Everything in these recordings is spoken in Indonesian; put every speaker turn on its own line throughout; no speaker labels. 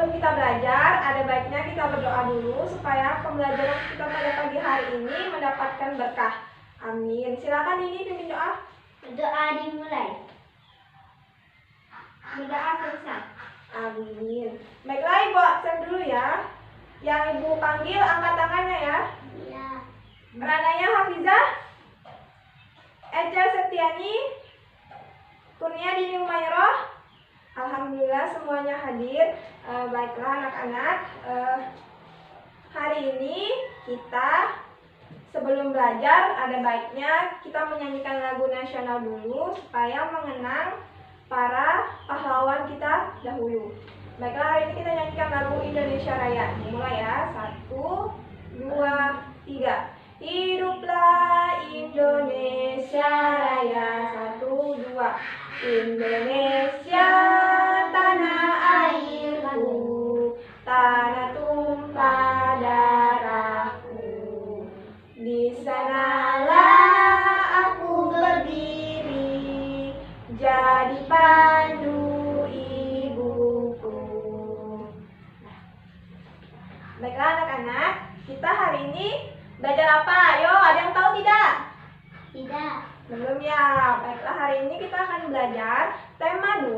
sebelum kita belajar, ada baiknya kita berdoa dulu supaya pembelajaran kita pada pagi hari ini mendapatkan berkah. Amin. Silakan ini pimpin doa.
Berdoa dimulai. Berdoa selesai.
Amin. Baiklah, Ibu absen dulu ya. Yang Ibu panggil angkat tangannya ya.
Iya.
Rananya Hafizah, Eca Setiani, Kurnia Dini Umayroh. Alhamdulillah semuanya hadir. Baiklah anak-anak, hari ini kita sebelum belajar ada baiknya kita menyanyikan lagu nasional dulu supaya mengenang para pahlawan kita dahulu. Baiklah, hari ini kita nyanyikan lagu Indonesia Raya. Mulai ya, 1, 2, 3. Hiduplah Indonesia Raya. 1, 2. Indonesia tanah airku, tanah tumpah darahku. Di sanalah aku berdiri, jadi pandu ibuku. Baiklah anak-anak, kita hari ini belajar apa? Ayo, ada yang tahu tidak?
Tidak.
Belum ya. Baiklah, hari ini kita akan belajar tema 2,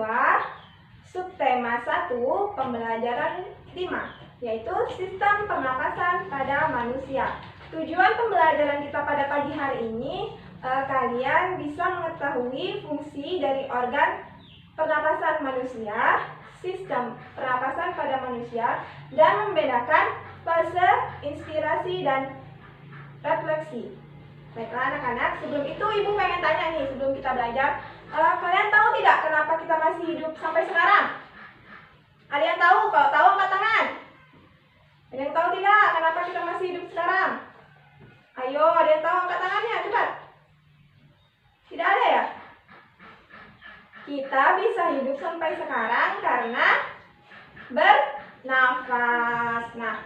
subtema 1, pembelajaran 5, yaitu sistem pernapasan pada manusia. Tujuan pembelajaran kita pada pagi hari ini, kalian bisa mengetahui fungsi dari organ pernapasan manusia, sistem pernapasan pada manusia, dan membedakan fase inspirasi dan refleksi. Baiklah anak-anak, sebelum itu Ibu pengen tanya nih, sebelum kita belajar, kalian tahu tidak kenapa kita masih hidup sampai sekarang? Ada yang tahu? Kalau tahu angkat tangan. Ada yang tahu tidak kenapa kita masih hidup sekarang? Ayo, ada yang tahu angkat tangannya, cepat. Tidak ada ya? Kita bisa hidup sampai sekarang karena bernafas. Nah,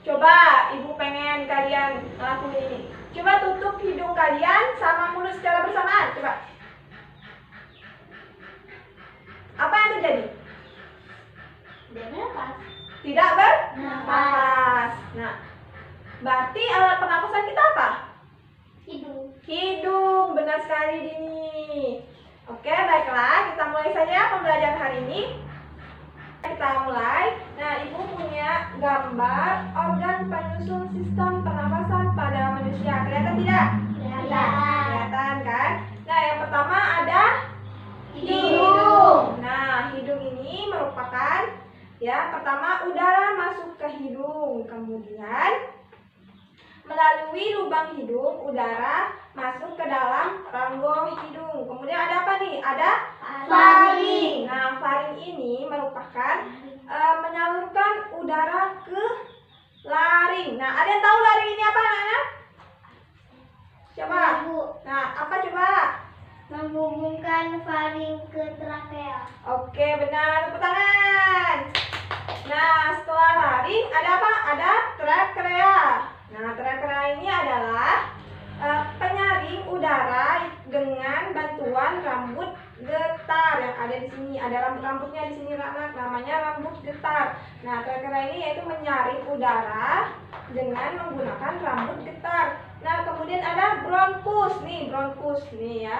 coba Ibu pengen kalian lakuin ini. Coba tutup hidung kalian sama mulut secara bersamaan. Coba. Apa yang terjadi?
Bernafas.
Tidak bernafas. Nah, berarti alat pernapasan kita apa?
Hidung.
Hidung. Benar sekali, Dini. Oke, baiklah. Kita mulai saja pembelajaran hari ini. Kita mulai. Nah, Ibu punya gambar organ penyusun sistem pernapasan pada manusia. Kelihatan tidak? Kelihatan kan? Nah, yang pertama ada hidung. Nah, hidung ini merupakan pertama udara masuk ke hidung, kemudian melalui lubang hidung udara masuk ke dalam rongga hidung. Kemudian ada apa nih? Ada faring. Nah, faring ini merupakan menyalurkan udara ke laring. Nah, ada yang tahu laring ini apa, anak-anak? Coba. Nah, apa coba?
Menghubungkan faring ke trakea.
Oke, benar. Tepuk tangan. Nah, setelah laring ada apa? Ada trakea. Nah, trakea ini adalah penyaring udara dengan bantuan rambut getar yang ada di sini. Ada rambut-rambutnya di sini, anak, namanya rambut getar. Nah, trakea ini yaitu menyaring udara dengan menggunakan rambut getar. Nah, kemudian ada bronkus nih ya.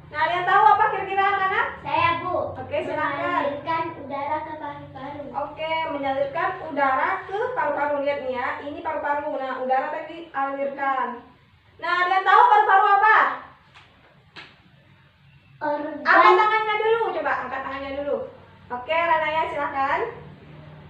Nah, ada yang tahu apa kira-kira anak-anak?
Saya, Bu.
Oke, silakan.
Mengalirkan udara ke paru-paru.
Oke, menyalurkan udara ke paru-paru. Lihat nih ya, ini paru-paru. Nah, udara tadi alirkan. Nah, ada yang tahu paru-paru apa? Angkat tangannya dulu, coba angkat tangannya dulu. Oke, Ranaya silakan.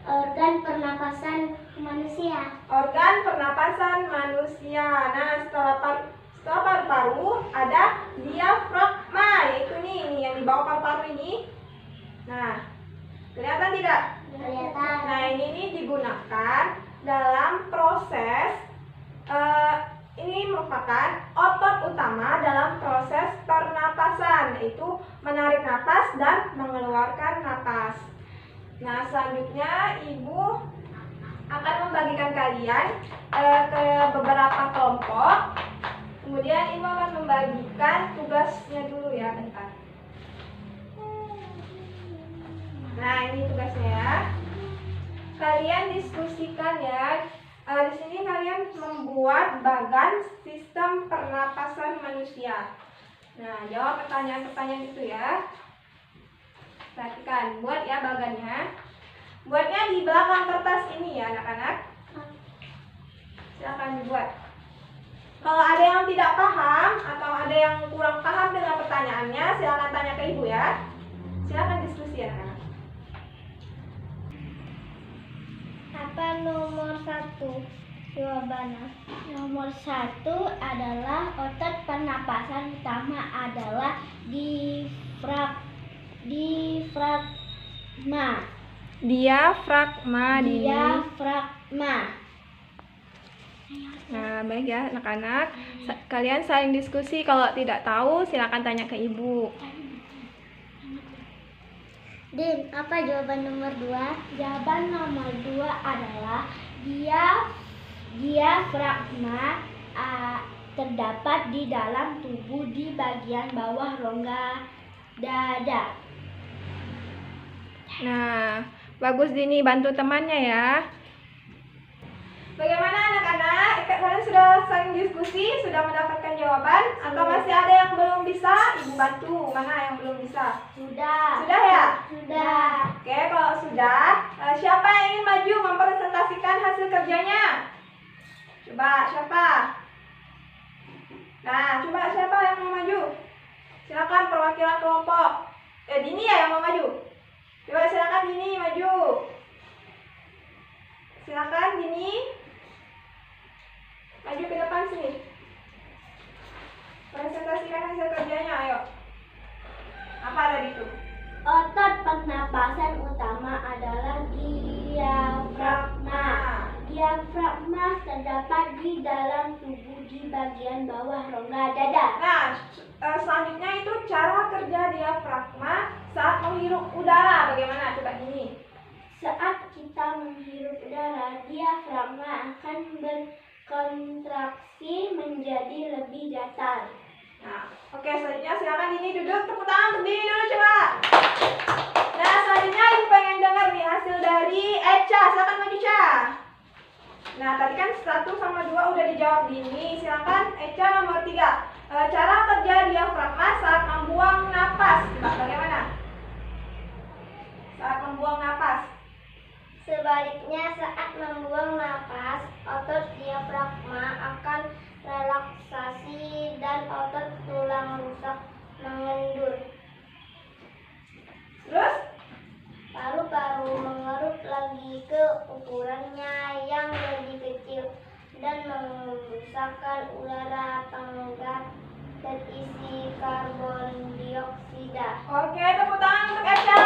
Organ pernapasan manusia.
Organ pernapasan manusia. Nah, setelah paru-paru ada diafragma, yaitu nih yang di bawah paru-paru ini. Nah, kelihatan tidak?
Kelihatan.
Nah, ini digunakan dalam proses ini merupakan otot utama dalam proses pernapasan, yaitu menarik napas dan mengeluarkan napas. Nah, selanjutnya Ibu akan membagikan kalian ke beberapa kelompok. Kemudian Ibu akan membagikan tugasnya dulu ya, bentar. Nah, ini tugasnya ya. kalian diskusikan ya. Di sini kalian membuat bagan sistem pernapasan manusia. Nah, jawab pertanyaan-pertanyaan itu ya. Perhatikan, buat ya bagannya. Buatnya di belakang kertas ini ya anak-anak. Silakan dibuat. Kalau ada yang tidak paham atau ada yang kurang paham dengan pertanyaannya, silakan tanya ke ibu ya. Silakan diskusi ya anak-anak.
Apa nomor 1 jawabannya? Nomor 1 adalah otot pernapasan utama adalah diafragma.
Diafragma. Nah, baik ya anak-anak. Kalian saling diskusi. Kalau tidak tahu, silakan tanya ke ibu.
Din, apa jawaban nomor 2? Jawaban nomor 2 adalah diafragma terdapat di dalam tubuh di bagian bawah rongga dada.
Nah, bagus Dini, bantu temannya ya. Bagaimana anak-anak? Kalian sudah saling diskusi, sudah mendapatkan jawaban? Atau masih ada yang belum bisa? Ibu bantu. Mana yang belum bisa?
Sudah.
Sudah ya?
Sudah.
Oke, kalau sudah, siapa yang ingin maju mempresentasikan hasil kerjanya? Coba, siapa? Nah, coba siapa yang mau maju? Silakan perwakilan kelompok. Dini ya yang mau maju? Coba silakan Dini maju. Silakan Dini. Maju ke depan sini. Presentasikan hasil kerjanya, ayo. Apa ada di itu?
Otot pernapasan utama adalah diafragma. Diafragma terdapat di dalam tubuh di bagian bawah rongga dada.
Nah, selanjutnya itu cara kerja diafragma saat menghirup udara. Bagaimana? Coba Dini.
Saat kita menghirup udara, diafragma akan berkontraksi menjadi lebih datar.
Nah, oke, selanjutnya silakan Dini duduk. Tepuk tangan untuk Dini dulu coba. Nah, selanjutnya ibu pengen dengar nih hasil dari Echa. Silakan maju Echa. Nah, tadi kan 1 sama 2 udah dijawab Dini. Silakan Echa nomor 3. Cara kerja diafragma saat membuang napas. Coba bagaimana? Saat membuang napas.
Sebaliknya, saat membuang napas, otot diafragma akan relaksasi dan otot tulang rusuk mengendur.
Terus?
Paru-paru mengerut lagi ke ukurannya yang lebih kecil dan membesarkan udara penggas terisi karbon dioksida.
Oke, tepuk tangan untuk Echa.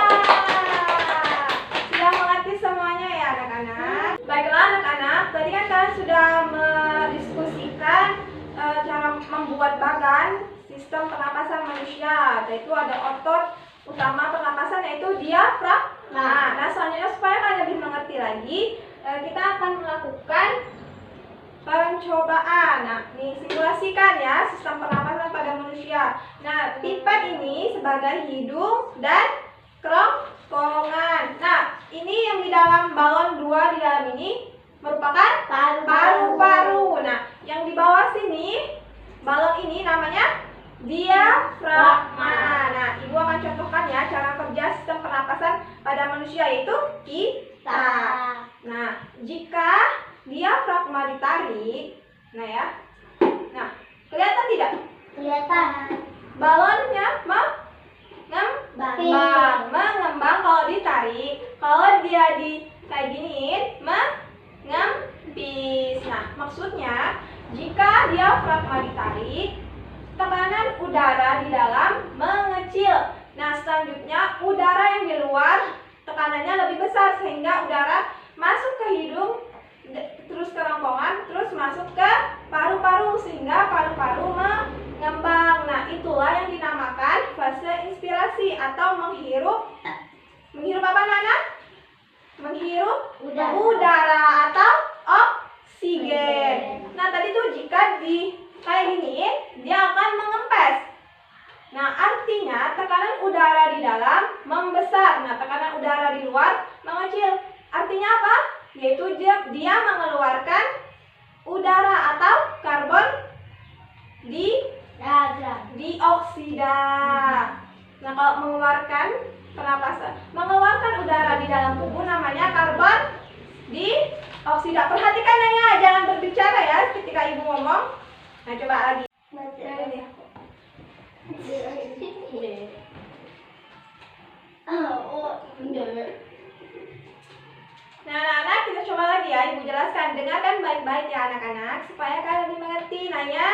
Sudah mengerti semuanya ya anak-anak? Baiklah anak-anak, tadi kan kalian sudah mendiskusikan cara membuat bagan sistem pernapasan manusia. Yaitu ada otot utama pernapasan yaitu diafragma. Nah, selanjutnya supaya kalian lebih mengerti lagi, kita akan melakukan pencobaan. Nah, nih simulasikan ya sistem pernapasan pada manusia. Nah, pipet ini sebagai hidung dan kerongkongan. Nah, ini yang di dalam balon 2 di dalam ini merupakan paru-paru. Nah, yang di bawah sini balon ini namanya diafragma. Nah, ibu akan contohkan ya cara kerja sistem pernapasan pada manusia yaitu kita. Nah, jika diafragma ditarik, nah ya. Nah, kelihatan tidak?
Kelihatan.
Balonnya mengembang kalau ditarik. Kalau dia kayak giniin, mengempis. Nah, maksudnya jika diafragma ditarik, tekanan udara di dalam mengecil. Nah, selanjutnya udara yang di luar tekanannya lebih besar sehingga udara masuk ke hidung, terus ke rongkongan, terus masuk ke paru-paru sehingga paru-paru mengembang. Nah, itulah yang dinamakan fase inspirasi atau menghirup apa Nana? Menghirup udara atau oksigen. Nah, tadi tuh jika kayak gini, dia akan mengempes. Nah, artinya tekanan udara di dalam membesar. Nah, tekanan udara di luar mengecil. Artinya apa? Yaitu dia mengeluarkan udara atau karbon dioksida. Nah, kalau mengeluarkan udara di dalam tubuh namanya karbon dioksida. Perhatikan ya, jangan berbicara ya ketika ibu ngomong. Nah, coba lagi. Nah, anak-anak, kita coba lagi ya. Ibu jelaskan. Dengarkan baik-baik ya anak-anak, supaya kalian lebih mengerti. Nanya,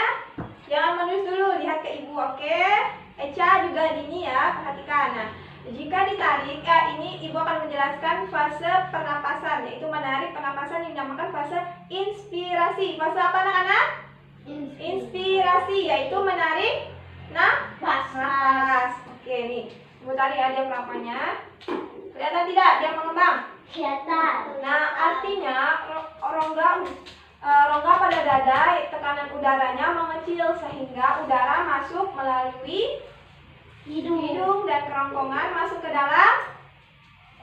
jangan menulis dulu, lihat ke ibu, oke? Eca juga Dini ya, perhatikan. Nah, jika ditarik, ini ibu akan menjelaskan fase pernapasan, yaitu menarik pernapasan yang dinamakan fase inspirasi. Fase apa anak-anak? Inspirasi, yaitu menarik nafas. Oke, nih, ibu tarik ya diafragmanya. Kelihatan tidak dia mengembang?
Kelihatan.
Nah, artinya rongga pada dada, tekanan udaranya mengecil sehingga udara masuk melalui hidung dan kerongkongan masuk ke dalam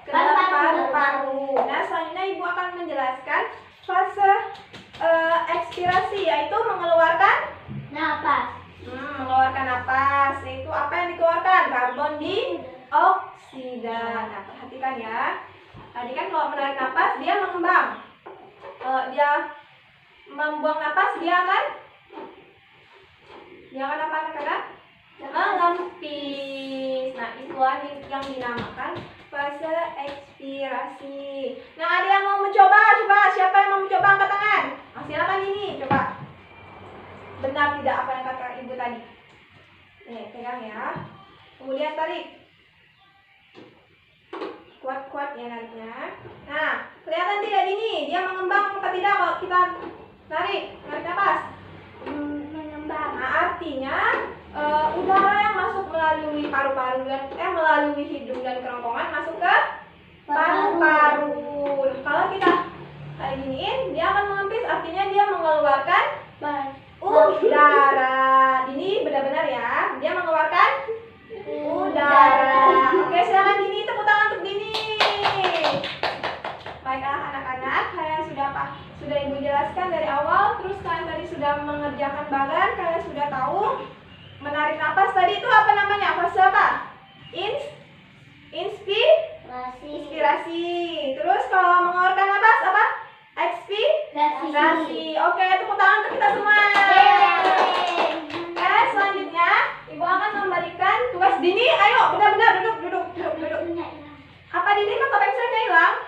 paru-paru. Nah, selanjutnya ibu akan menjelaskan fase ekspirasi, yaitu mengeluarkan
Napas.
mengeluarkan napas. Yaitu apa yang dikeluarkan? Karbon dioksida. Nah, perhatikan ya. Tadi kan kalau menarik napas dia mengembang. Kalau dia membuang napas dia akan apa anak-anak? Mengempis. Nah, itulah yang dinamakan fase ekspirasi. Nah, ada yang mau mencoba? Coba, siapa yang mau mencoba angkat tangan? Silakan ini, coba. Benar tidak apa yang kata ibu tadi? Nih, pegang ya. Kemudian tarik. Kuat-kuat ya nariknya. Nah, kelihatan tidak ini? Dia mengembang apa tidak kalau kita narik napas?
Mengembang.
Nah, artinya udara yang masuk melalui paru-paru dan melalui hidung dan kerongkongan masuk ke paru-paru. Kalau kita kayak giniin, dia akan mengempis, artinya dia mengeluarkan udara. Ini benar-benar ya, dia mengeluarkan udara. Oke, silakan Dini, tepuk tangan untuk Dini. Baiklah anak-anak, kalian sudah ibu jelaskan dari awal, terus kalian tadi sudah mengerjakan bagan, kalian sudah tahu menarik napas tadi itu apa namanya? Fase apa? Inspirasi. Terus kalau mengeluarkan napas apa? Ekspirasi. Oke, tepuk tangan untuk kita semua. Selanjutnya ibu akan memberikan tugas Dini. Ayo, benar-benar duduk. Apa Dini kata pensilnya hilang?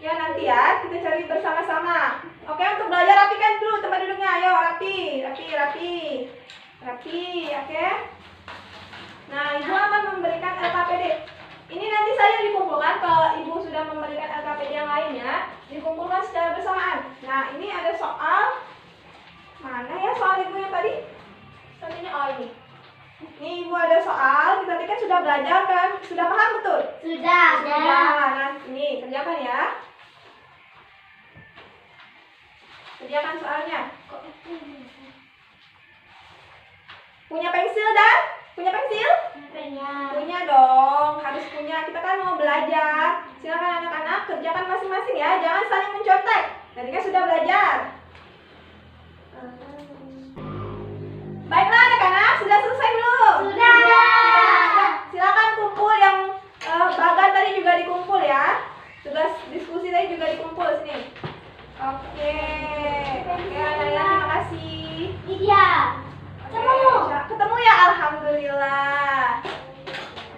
Ya nanti ya, kita cari bersama-sama. Oke, untuk belajar rapikan dulu tempat duduknya. Ayo, rapi, oke. Nah, ibu akan memberikan LKPD. Ini nanti saya dikumpulkan. Kalau ibu sudah memberikan LKPD yang lainnya, dikumpulkan secara bersamaan. Nah, ini ada soal. Mana ya soal ibu yang tadi? Selanjutnya, oh ini. Ini ibu ada soal. Kita tadi kan sudah belajar kan? Sudah paham betul?
Sudah.
Nah, ini kerjakan ya. Kerjakan soalnya. Punya pensil dan? Punya pensil? Punya dong, harus punya. Kita kan mau belajar. Silakan anak-anak kerjakan masing-masing ya. Jangan saling mencontek. Tadi kan sudah belajar. Baiklah anak-anak, sudah selesai belum?
Sudah.
Silakan kumpul yang bagan tadi juga dikumpul ya. Tugas diskusi tadi juga dikumpul sini. Oke, anak-anak terima kasih.
Iya.
Ketemu ya, alhamdulillah.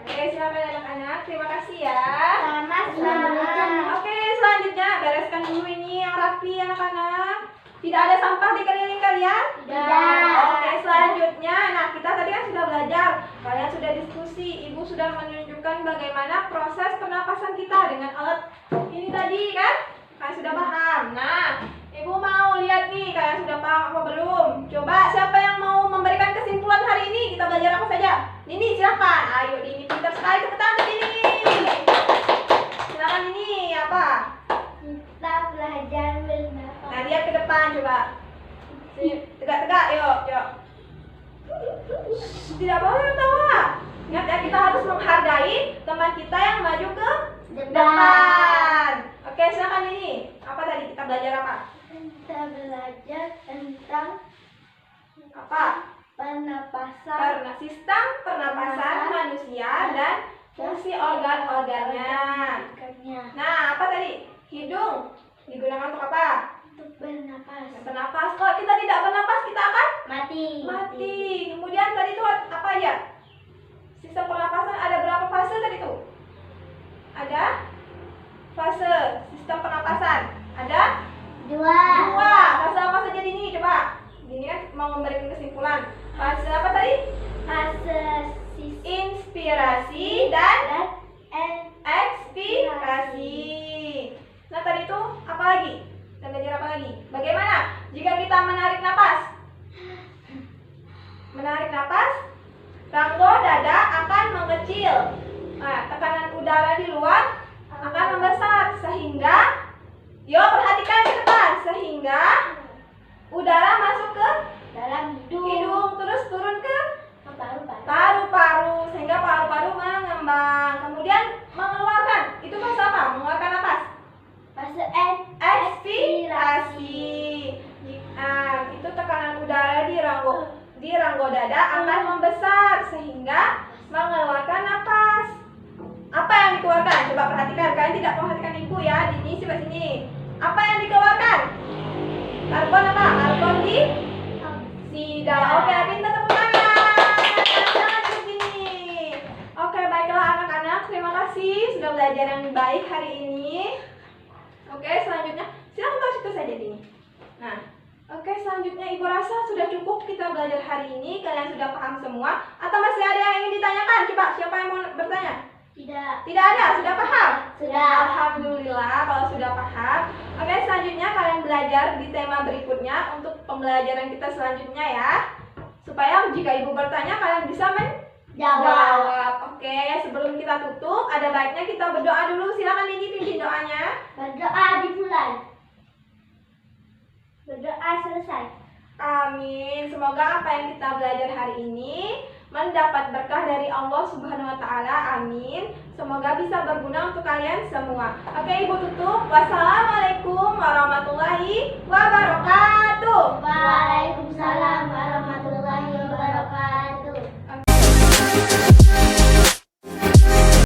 Oke, silakan anak-anak, terima kasih ya.
Sama-sama.
Oke, selanjutnya bereskan dulu ini yang rapi anak-anak. Tidak ada sampah di keliling kalian?
Tidak.
Oke, selanjutnya, nah kita tadi kan sudah belajar, kalian sudah diskusi, ibu sudah menunjukkan bagaimana proses pernapasan kita dengan alat ini tadi kan? Kalian sudah paham. Nah, ibu mau lihat nih, kalian sudah paham apa belum? Coba siapa yang mau memberikan kesimpulan hari ini? Kita belajar apa saja? Nini, silakan. Ayo, Nini pintar sekali, tepuk tangan untuk Nini. Silakan Nini, apa?
Kita belajar bernapas.
Nah, lihat ke depan coba. Sini, tegak-tegak, yuk. Tidak boleh ketawa. Ingat ya, kita harus menghargai teman kita yang maju ke depan. Oke, Kita belajar apa?
Kita belajar tentang
Apa?
pernapasan.
Sistem pernapasan manusia dan fungsi organ-organnya. Nah, apa tadi? Hidung digunakan untuk apa?
Untuk bernapas.
Bernapas. Kalau kita tidak bernapas, kita akan
Mati.
mati. Kemudian tadi itu apa aja? Sistem pernapasan ada berapa fase tadi itu? Ada fase sistem pernapasan. Ada
Dua.
Fase apa saja ini? Coba. Ini kan mau memberikan kesimpulan. Fase apa tadi?
Fase
Inspirasi dan
dan
ekspirasi. Nah, tadi itu apa lagi? Kita belajar apa lagi? Bagaimana jika kita menarik napas? Menarik napas, ranggo dada akan mengecil. Nah, tekanan udara di luar akan membesar sehingga, yuk perhatikan ke depan, sehingga udara masuk ke
dalam
hidung terus turun ke
paru-paru.
paru-paru sehingga paru-paru mengembang. Kemudian mengeluarkan. Itu fase apa? Mengeluarkan napas.
Fase
Ekspirasi. Nah, itu tekanan udara di ranggo dada akan membesar sehingga mengeluarkan napas. Apa yang dikeluarkan? Coba perhatikan. Kalian tidak perhatikan ibu ya. Di sini sebelah sini. Apa yang dikeluarkan? Karbon apa? Karbon dioksida. Oke, pintar tepuk tangan. Jangan di sini. Oke, baiklah anak-anak. Terima kasih sudah belajar yang baik hari ini. Oke, selanjutnya silakan tahu situ saja ini. Nah, oke, selanjutnya Ibu rasa sudah cukup kita belajar hari ini. Kalian sudah paham semua? Atau masih ada yang ingin ditanyakan? Coba, siapa yang mau bertanya?
Tidak.
Tidak ada, sudah paham?
Sudah.
Alhamdulillah kalau sudah paham. Oke, selanjutnya kalian belajar di tema berikutnya untuk pembelajaran kita selanjutnya ya. Supaya jika Ibu bertanya kalian bisa menjawab. Oke, sebelum kita tutup ada baiknya kita berdoa dulu. Silakan Nini pimpin doanya.
Berdoa dimulai. Berdoa selesai.
Amin. Semoga apa yang kita belajar hari ini mendapat berkah dari Allah Subhanahu wa taala. Amin. Semoga bisa berguna untuk kalian semua. Oke, Ibu tutup. Wassalamualaikum warahmatullahi wabarakatuh.
Waalaikumsalam warahmatullahi wabarakatuh.